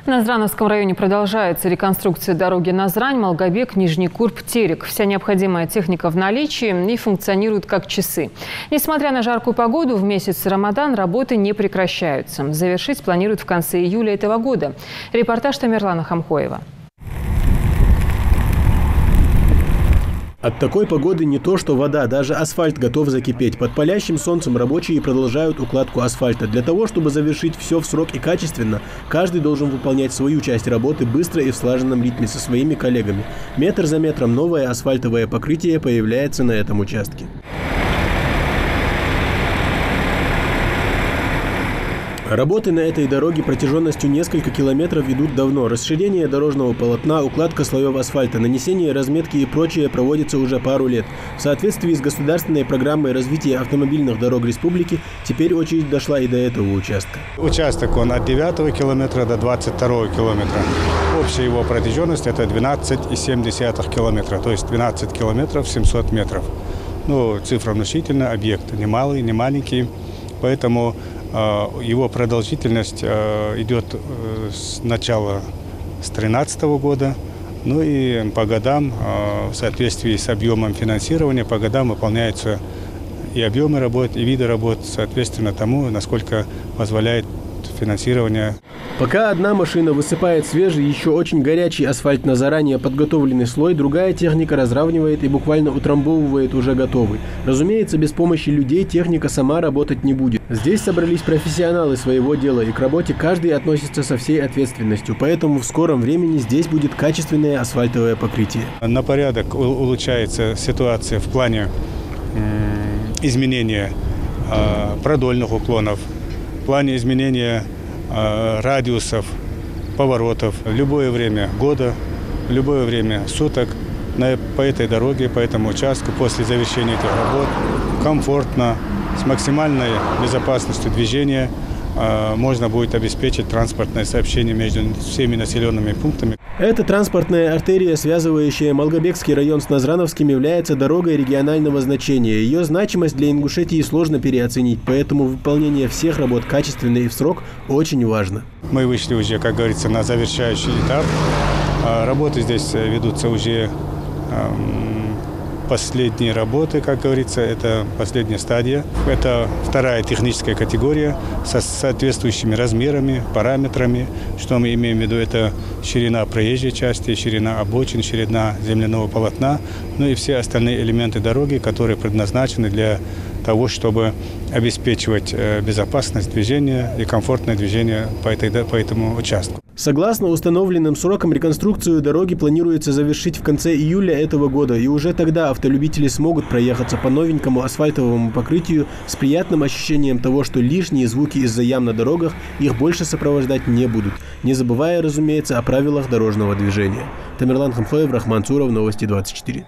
В Назрановском районе продолжается реконструкция дороги Назрань, Малгобек, Нижний Курб, Терек. Вся необходимая техника в наличии и функционирует как часы. Несмотря на жаркую погоду, в месяц Рамадан работы не прекращаются. Завершить планируют в конце июля этого года. Репортаж Тамерлана Хамхоева. От такой погоды не то что вода, даже асфальт готов закипеть. Под палящим солнцем рабочие продолжают укладку асфальта. Для того, чтобы завершить все в срок и качественно, каждый должен выполнять свою часть работы быстро и в слаженном ритме со своими коллегами. Метр за метром новое асфальтовое покрытие появляется на этом участке. Работы на этой дороге протяженностью несколько километров идут давно. Расширение дорожного полотна, укладка слоев асфальта, нанесение разметки и прочее проводится уже пару лет. В соответствии с государственной программой развития автомобильных дорог республики, теперь очередь дошла и до этого участка. Участок он от 9 километра до 22 километра. Общая его протяженность это 12,7 километра, то есть 12 километров 700 метров. Ну, цифра внушительная, объект не малый, не маленький, поэтому его продолжительность идет с начала с 2013 года. Ну и по годам, в соответствии с объемом финансирования, по годам выполняются и объемы работ, и виды работ, соответственно тому, насколько позволяет финансирование. Пока одна машина высыпает свежий, еще очень горячий асфальт на заранее подготовленный слой, другая техника разравнивает и буквально утрамбовывает уже готовый. Разумеется, без помощи людей техника сама работать не будет. Здесь собрались профессионалы своего дела, и к работе каждый относится со всей ответственностью. Поэтому в скором времени здесь будет качественное асфальтовое покрытие. На порядок улучшается ситуация в плане изменения продольных уклонов, в плане изменения радиусов, поворотов. В любое время года, в любое время суток по этой дороге, по этому участку, после завершения этих работ, комфортно, с максимальной безопасностью движения можно будет обеспечить транспортное сообщение между всеми населенными пунктами. Эта транспортная артерия, связывающая Малгобекский район с Назрановским, является дорогой регионального значения. Ее значимость для Ингушетии сложно переоценить, поэтому выполнение всех работ качественно и в срок очень важно. Мы вышли уже, как говорится, на завершающий этап. Работы здесь ведутся уже последние работы, как говорится, это последняя стадия. Это вторая техническая категория со соответствующими размерами, параметрами. Что мы имеем в виду? Это ширина проезжей части, ширина обочин, ширина земляного полотна, ну и все остальные элементы дороги, которые предназначены для того, чтобы обеспечивать безопасность движения и комфортное движение по этому участку. Согласно установленным срокам, реконструкцию дороги планируется завершить в конце июля этого года, и уже тогда автолюбители смогут проехаться по новенькому асфальтовому покрытию с приятным ощущением того, что лишние звуки из-за ям на дорогах их больше сопровождать не будут, не забывая, разумеется, о правилах дорожного движения. Тамерлан Хамхоев, Рахман Цуров, Новости 24.